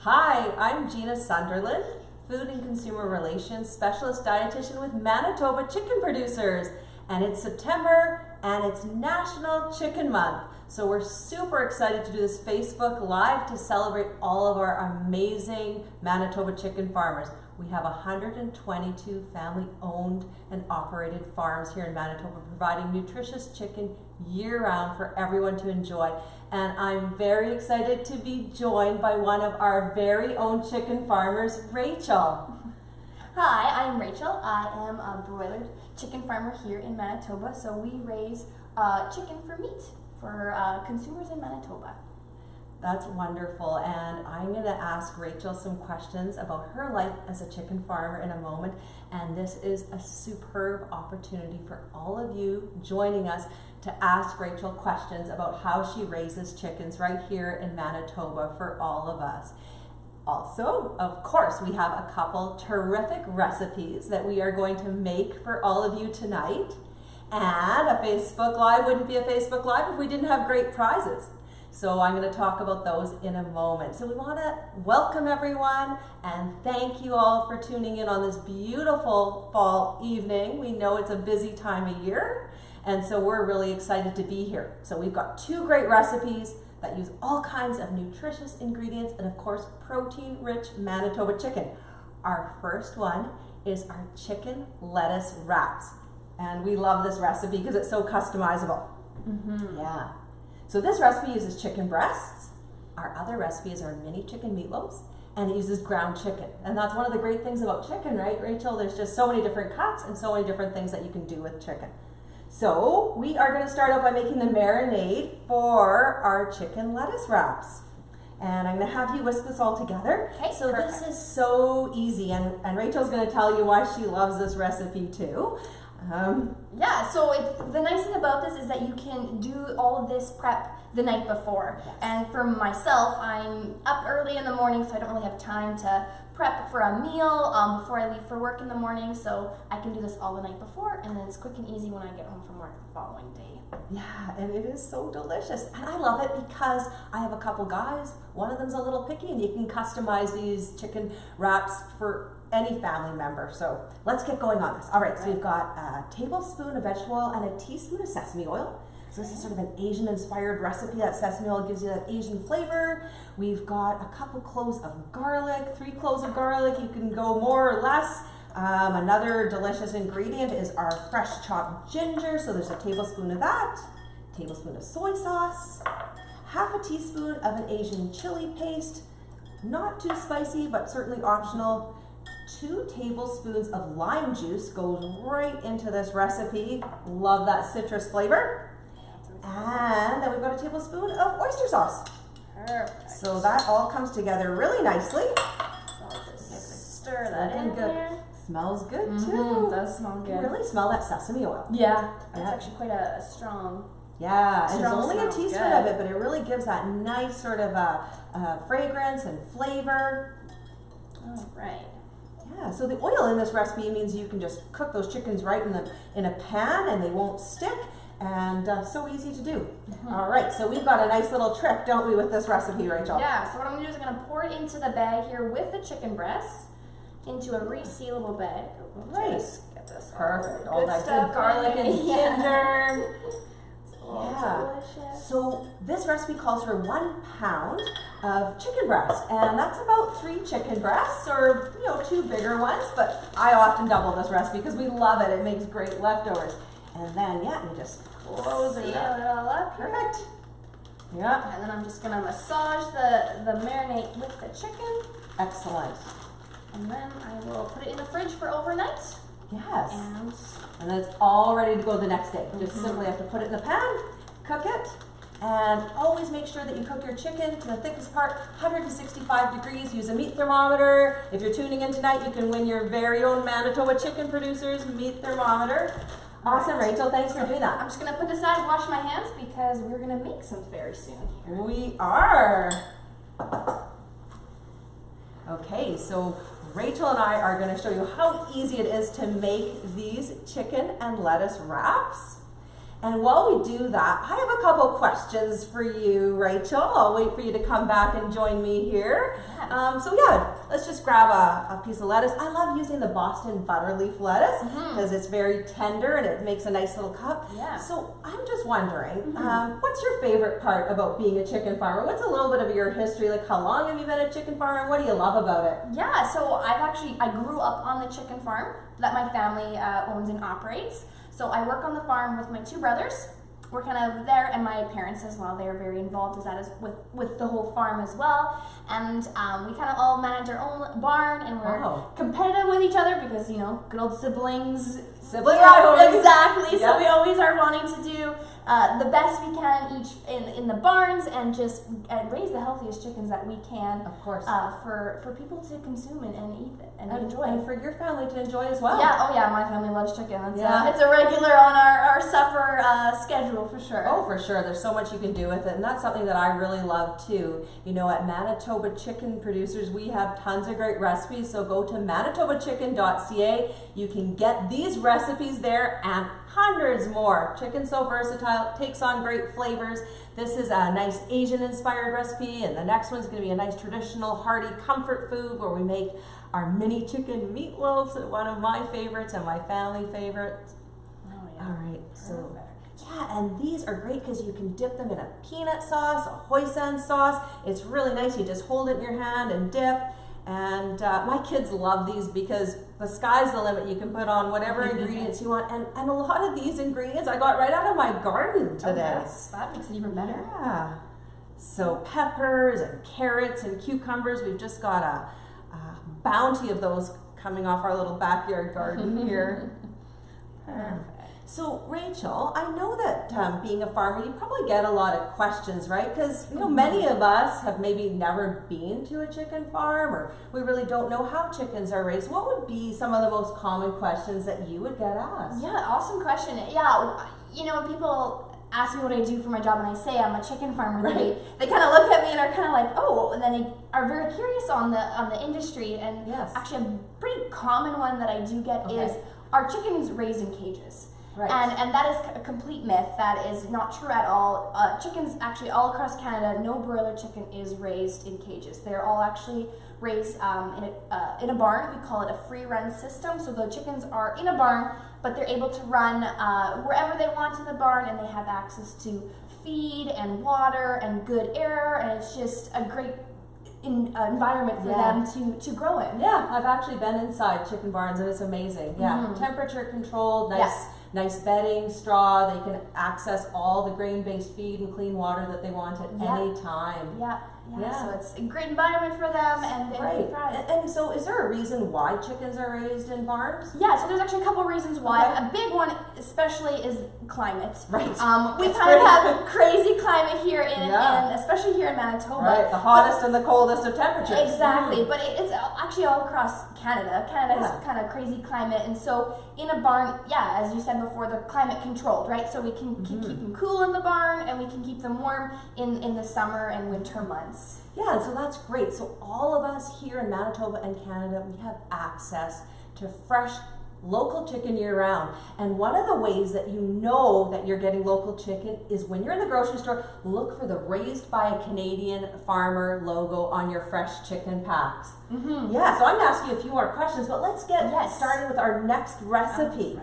Hi, I'm Gina Sunderland, Food and Consumer Relations Specialist Dietitian with Manitoba Chicken Producers. And it's September and it's National Chicken Month. So we're super excited to do this Facebook Live to celebrate all of our amazing Manitoba chicken farmers. We have 122 family-owned and operated farms here in Manitoba providing nutritious chicken year-round for everyone to enjoy. And I'm very excited to be joined by one of our very own chicken farmers, Rachel. Hi, I'm Rachel. I am a broiler chicken farmer here in Manitoba. So we raise chicken for meat for consumers in Manitoba. That's wonderful, and I'm going to ask Rachel some questions about her life as a chicken farmer in a moment, and this is a superb opportunity for all of you joining us to ask Rachel questions about how she raises chickens right here in Manitoba for all of us. Also, of course, we have a couple terrific recipes that we are going to make for all of you tonight, and a Facebook Live wouldn't be a Facebook Live if we didn't have great prizes. So I'm going to talk about those in a moment. So we want to welcome everyone and thank you all for tuning in on this beautiful fall evening. We know it's a busy time of year, and so we're really excited to be here. So we've got two great recipes that use all kinds of nutritious ingredients and of course protein-rich Manitoba chicken. Our first one is our chicken lettuce wraps. And we love this recipe because it's so customizable. Yeah. So this recipe uses chicken breasts. Our other recipe is our mini chicken meatloaves, and it uses ground chicken. And that's one of the great things about chicken, right, Rachel? There's just so many different cuts and so many different things that you can do with chicken. So we are going to start out by making the marinade for our chicken lettuce wraps. And I'm going to have you whisk this all together. Okay, so perfect. This is so easy, and Rachel's going to tell you why she loves this recipe too. Yeah, so the nice thing about this is that you can do all of this prep the night before. Yes. And for myself, I'm up early in the morning, so I don't really have time to prep for a meal before I leave for work in the morning. So I can do this all the night before, and then it's quick and easy when I get home from work the following day. Yeah, and it is so delicious. And I love it because I have a couple guys. One of them's a little picky, and you can customize these chicken wraps for any family member. So let's get going on this. All right, so we've got a tablespoon of vegetable oil and a teaspoon of sesame oil. So this is sort of an Asian inspired recipe. That sesame oil gives you that Asian flavor. We've got a couple cloves of garlic, 3 cloves of garlic. You can go more or less. Another delicious ingredient is our fresh chopped ginger. So there's a tablespoon of that, tablespoon of soy sauce, half a teaspoon of an Asian chili paste, not too spicy, but certainly optional. 2 tablespoons of lime juice goes right into this recipe. Love that citrus flavor. And then we've got a tablespoon of oyster sauce. Perfect. So that all comes together really nicely. So just stir that in good. there. Smells good It too. does smell You good. can really smell that sesame oil. Yeah, that's Yeah. actually quite a strong. Yeah, and it's Strong only a smells teaspoon good. of it, but it really gives that nice sort of fragrance and flavor. All right. Yeah, so the oil in this recipe means you can just cook those chickens right in a pan and they won't stick, and so easy to do. All right, so we've got a nice little trick, don't we, with this recipe, Rachel? Yeah, so what I'm going to do is I'm going to pour it into the bag here with the chicken breasts into a resealable bag. Right. Just get this Perfect. all All that stuff good garlic in. and Yeah. ginger. Oh, Yeah. delicious. So this recipe calls for 1 pound of chicken breast, and that's about 3 chicken breasts, or 2 bigger ones. But I often double this recipe because we love it. It makes great leftovers. And then you just close Seal it it up. all up. Perfect. Yeah. And then I'm just going to massage the marinade with the chicken, Excellent. and then I will put it in the fridge for overnight. Yes. And And then it's all ready to go the next day. Just simply have to put it in the pan, cook it, and always make sure that you cook your chicken to the thickest part, 165 degrees. Use a meat thermometer. If you're tuning in tonight, you can win your very own Manitoba Chicken Producers meat thermometer. Awesome, Rachel. Thanks for doing that. I'm just going to put this out and wash my hands because we're going to make some very soon here. We are. Okay, so Rachel and I are going to show you how easy it is to make these chicken and lettuce wraps. And while we do that, I have a couple questions for you, Rachel. I'll wait for you to come back and join me here. Let's just grab a piece of lettuce. I love using the Boston butterleaf lettuce because it's very tender and it makes a nice little cup. Yeah. So I'm just wondering, what's your favorite part about being a chicken farmer? What's a little bit of your history? Like, how long have you been a chicken farmer? What do you love about it? Yeah, so I grew up on the chicken farm that my family owns and operates. So I work on the farm with my two brothers. We're kind of there, and my parents as well. They are very involved with the whole farm as well. And we kind of all manage our own barn, and we're competitive with each other because, you know, good old siblings. Sibling rivalry. Exactly. Yep. So we always are wanting to do the best we can each in the barns and just raise the healthiest chickens that we can. Of course. For people to consume and eat and enjoy. And for your family to enjoy as well. Yeah, oh yeah, my family loves chicken. It's a regular on our supper schedule for sure. Oh, for sure. There's so much you can do with it. And that's something that I really love too. You know, at Manitoba Chicken Producers, we have tons of great recipes. So go to manitobachicken.ca. You can get these recipes there and hundreds more. Chicken's so versatile, takes on great flavors. This is a nice Asian-inspired recipe, and the next one's going to be a nice traditional, hearty comfort food where we make our mini chicken meatloafs, one of my favorites and my family favorites. Oh yeah. All right, so yeah, and these are great because you can dip them in a peanut sauce, a hoisin sauce. It's really nice. You just hold it in your hand and dip. And my kids love these because the sky's the limit. You can put on whatever ingredients you want. And a lot of these ingredients I got right out of my garden today. That makes it even better. Yeah. So peppers and carrots and cucumbers. We've just got a bounty of those coming off our little backyard garden here. So Rachel, I know that being a farmer, you probably get a lot of questions, right? Because you know many of us have maybe never been to a chicken farm, or we really don't know how chickens are raised. What would be some of the most common questions that you would get asked? Yeah, awesome question. Yeah, you know, when people ask me what I do for my job and I say I'm a chicken farmer, Right. they kind of look at me and are kind of like, oh, and then they are very curious on the industry. And Yes. actually, a pretty common one that I do get is, are chickens raised in cages? Right. And that is a complete myth. That is not true at all. Chickens, actually, all across Canada, no broiler chicken is raised in cages. They're all actually raised in a barn. We call it a free run system. So the chickens are in a barn, but they're able to run wherever they want in the barn, and they have access to feed and water and good air, and it's just a great environment for them to grow in. Yeah, I've actually been inside chicken barns and it's amazing. Yeah, temperature controlled, nice bedding, straw. They can access all the grain-based feed and clean water that they want at any time. Yeah, so it's a great environment for them, and they can thrive. And so is there a reason why chickens are raised in barns? Yeah, so there's actually a couple reasons why. A big one especially is climate. Right. We kind of have crazy climate here in especially here in Manitoba. Right, the hottest and the coldest of temperatures. Exactly, but it's actually all across Canada. Canada has kind of crazy climate, and so in a barn, as you said before, they're climate controlled, right? So we can keep them cool in the barn, and we can keep them warm in the summer and winter months. Yeah, and so that's great. So all of us here in Manitoba and Canada, we have access to fresh local chicken year round. And one of the ways that you know that you're getting local chicken is when you're in the grocery store, look for the Raised by a Canadian Farmer logo on your fresh chicken packs. Yeah, so I'm going to ask you a few more questions, but let's get started with our next recipe.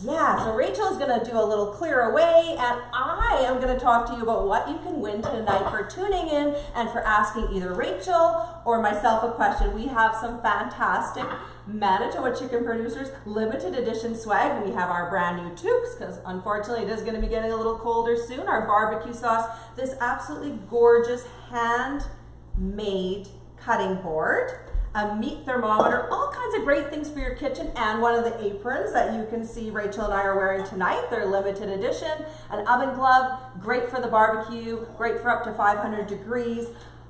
Yeah, so Rachel is going to do a little clear away, and I am going to talk to you about what you can win tonight for tuning in and for asking either Rachel or myself a question. We have some fantastic Manitoba Chicken Producers limited edition swag. We have our brand new toques, because unfortunately it is going to be getting a little colder soon. Our barbecue sauce, this absolutely gorgeous handmade cutting board, a meat thermometer, all kinds of great things for your kitchen, and one of the aprons that you can see Rachel and I are wearing tonight. They're limited edition. An oven glove, great for the barbecue, great for up to 500 degrees.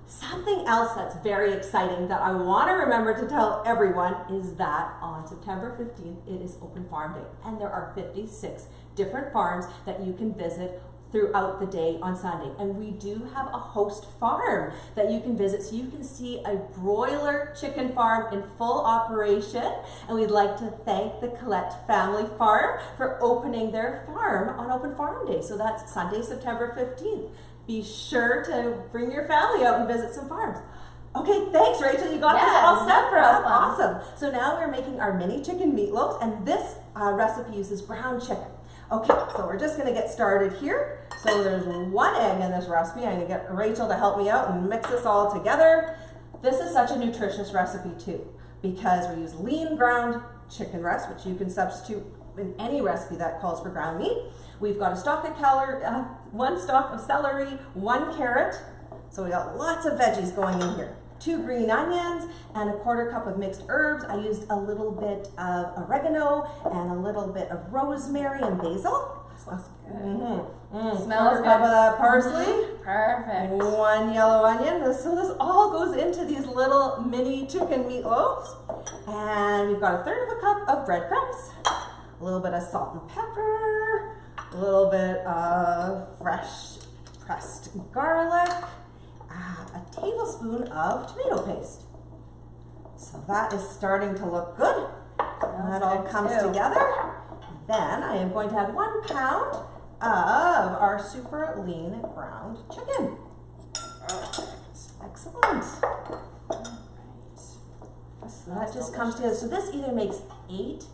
Something else that's very exciting that I want to remember to tell everyone is that on September 15th, it is Open Farm Day, and there are 56 different farms that you can visit throughout the day on Sunday. And we do have a host farm that you can visit, so you can see a broiler chicken farm in full operation. And we'd like to thank the Collette Family Farm for opening their farm on Open Farm Day. So that's Sunday, September 15th. Be sure to bring your family out and visit some farms. Okay, thanks, Rachel. You got this all set for us. Awesome. So now we're making our mini chicken meatloaves, and this recipe uses ground chicken. Okay, so we're just going to get started here. So there's 1 egg in this recipe. I'm going to get Rachel to help me out and mix this all together. This is such a nutritious recipe too, because we use lean ground chicken breast, which you can substitute in any recipe that calls for ground meat. We've got a stalk of 1 stalk of celery, 1 carrot. So we got lots of veggies going in here. 2 green onions and a 1/4 cup of mixed herbs. I used a little bit of oregano and a little bit of rosemary and basil. Smells good. Smells Smells good. Cup of good. that parsley. Perfect. 1 yellow onion. So this all goes into these little mini chicken meatloaves. And we've got a 1/3 of a cup of breadcrumbs, a little bit of salt and pepper, a little bit of fresh pressed garlic, a tablespoon of tomato paste. So that is starting to look good. That all comes together. Then I am going to add 1 pound of our super lean ground chicken. Excellent. So that just comes together. So this either makes 8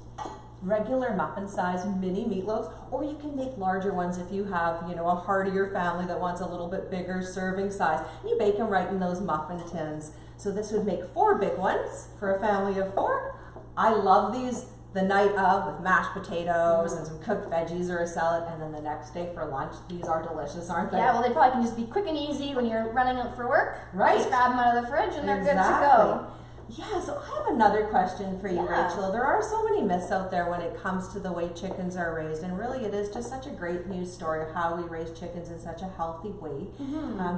regular muffin size mini meatloaves, or you can make larger ones if you have, you know, a heartier family that wants a little bit bigger serving size. You bake them right in those muffin tins. So this would make 4 big ones for a family of 4. I love these the night of with mashed potatoes and some cooked veggies or a salad, and then the next day for lunch. These are delicious, aren't they? Yeah, well, they probably can just be quick and easy when you're running out for work. Right. Just grab them out of the fridge and they're good to go. Yeah, so I have another question for you, Yeah. Rachel. There are so many myths out there when it comes to the way chickens are raised, and really it is just such a great news story of how we raise chickens in such a healthy way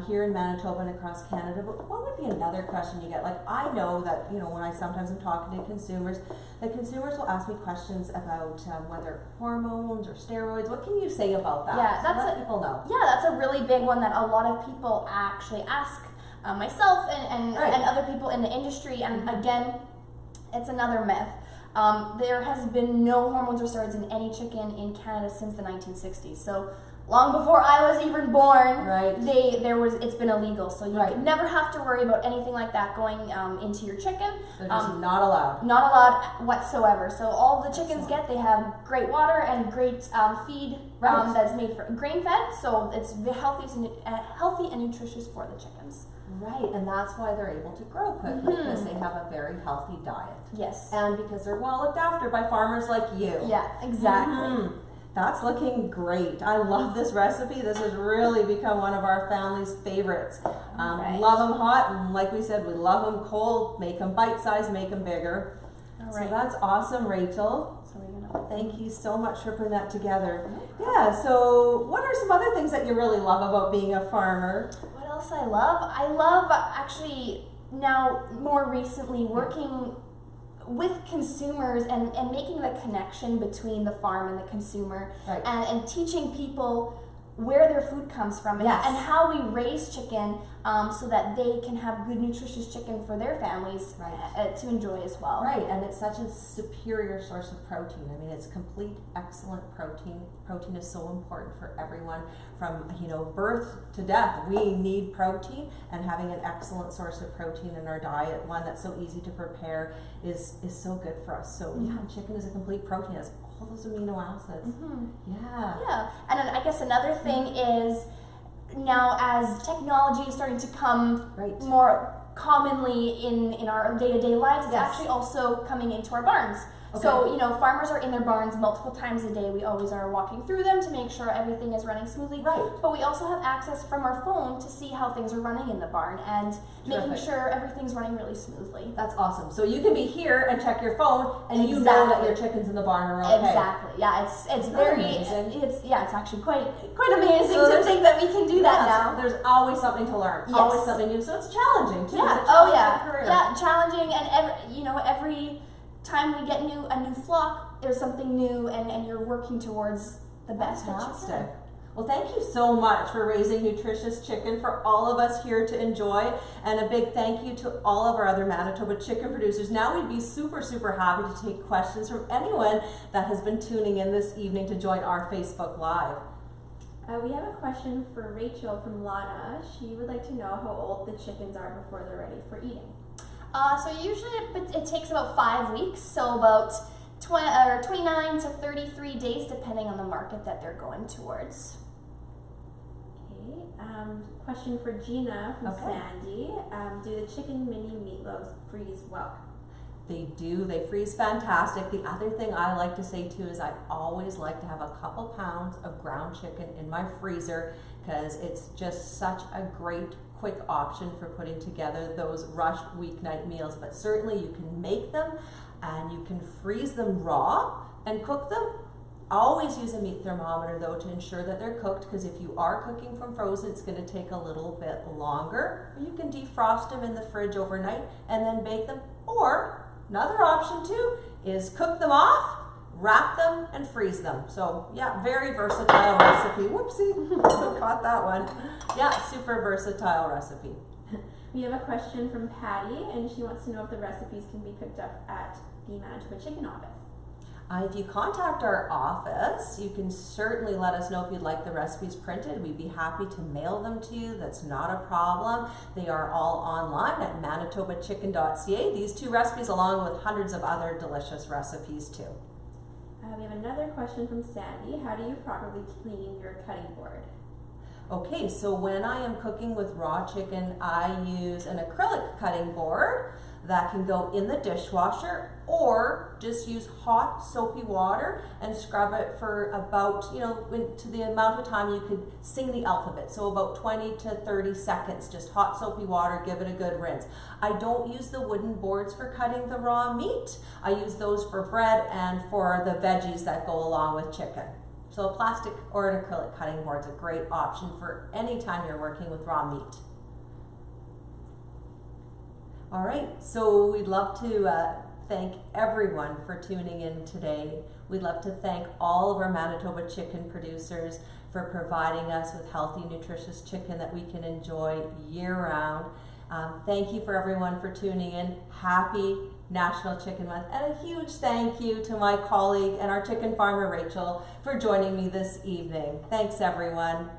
here in Manitoba and across Canada. But what would be another question you get? Like, I know that, you know, when I sometimes am talking to consumers, the consumers will ask me questions about whether hormones or steroids. What can you say about that? Yeah, that's let people know. Yeah, that's a really big one that a lot of people actually ask myself and other people in the industry. And again, it's another myth. There has been no hormones or steroids in any chicken in Canada since the 1960s. So long before I was even born, it's been illegal. So you could never have to worry about anything like that going into your chicken. They're just not allowed. Not allowed whatsoever. So all the chickens they have great water and great feed that's made for grain fed. So it's healthy and nutritious for the chickens. Right, and that's why they're able to grow quickly, because they have a very healthy diet. Yes. And because they're well looked after by farmers like you. Yeah, exactly. That's looking great. I love this recipe. This has really become one of our family's favorites. Love them hot, and like we said, we love them cold. Make them bite-sized, make them bigger. So that's awesome, Rachel. Thank you so much for putting that together. Yeah, so what are some other things that you really love about being a farmer? What else I love actually now more recently working with consumers and making the connection between the farm and the consumer, and teaching people where their food comes from and how we raise chicken so that they can have good nutritious chicken for their families to enjoy as well. Right, and it's such a superior source of protein. I mean, it's complete, excellent protein. Protein is so important for everyone from, you know, birth to death. We need protein, and having an excellent source of protein in our diet, one that's so easy to prepare, is so good for us. So yeah, chicken is a complete protein. It's all those amino acids. Yeah, and then I guess another thing is now as technology is starting to come more commonly in our day-to-day lives, it's actually also coming into our barns. So, you know, farmers are in their barns multiple times a day. We always are walking through them to make sure everything is running smoothly. But we also have access from our phone to see how things are running in the barn and making sure everything's running really smoothly. That's awesome. So you can be here and check your phone and you know that your chickens in the barn are okay. Exactly. Yeah, it's very amazing. It's actually quite amazing to think that we can do that now. There's always something to learn. Always something new. So it's challenging too. Yeah. It's a career. Yeah, challenging, and every time we get a new flock, there's something new, and you're working towards the best that you can. Well, thank you so much for raising nutritious chicken for all of us here to enjoy. And a big thank you to all of our other Manitoba chicken producers. Now we'd be super, super happy to take questions from anyone that has been tuning in this evening to join our Facebook Live. We have a question for Rachel from Lana. She would like to know how old the chickens are before they're ready for eating. So usually it takes about 5 weeks, so about 29 to 33 days depending on the market that they're going towards. Okay, question for Gina from Sandy. Do the chicken mini meatloaves freeze well? They do. They freeze fantastic. The other thing I like to say too is I always like to have a couple pounds of ground chicken in my freezer because it's just such a great quick option for putting together those rushed weeknight meals. But certainly you can make them and you can freeze them raw and cook them. Always use a meat thermometer though to ensure that they're cooked, because if you are cooking from frozen, it's going to take a little bit longer. You can defrost them in the fridge overnight and then bake them, or another option too is cook them off, wrap them, and freeze them. So yeah, very versatile recipe. Whoopsie, caught that one. Yeah, super versatile recipe. We have a question from Patty, and she wants to know if the recipes can be picked up at the Manitoba Chicken office. If you contact our office, you can certainly let us know if you'd like the recipes printed. We'd be happy to mail them to you. That's not a problem. They are all online at manitobachicken.ca. These 2 recipes along with hundreds of other delicious recipes too. We have another question from Sandy. How do you properly clean your cutting board? Okay, so when I am cooking with raw chicken, I use an acrylic cutting board that can go in the dishwasher, or just use hot soapy water and scrub it for about, to the amount of time you could sing the alphabet. So about 20 to 30 seconds, just hot soapy water, give it a good rinse. I don't use the wooden boards for cutting the raw meat. I use those for bread and for the veggies that go along with chicken. So a plastic or an acrylic cutting board is a great option for any time you're working with raw meat. All right, so we'd love to thank everyone for tuning in today. We'd love to thank all of our Manitoba chicken producers for providing us with healthy, nutritious chicken that we can enjoy year-round. Thank you for everyone for tuning in. Happy National Chicken Month, and a huge thank you to my colleague and our chicken farmer, Rachel, for joining me this evening. Thanks, everyone.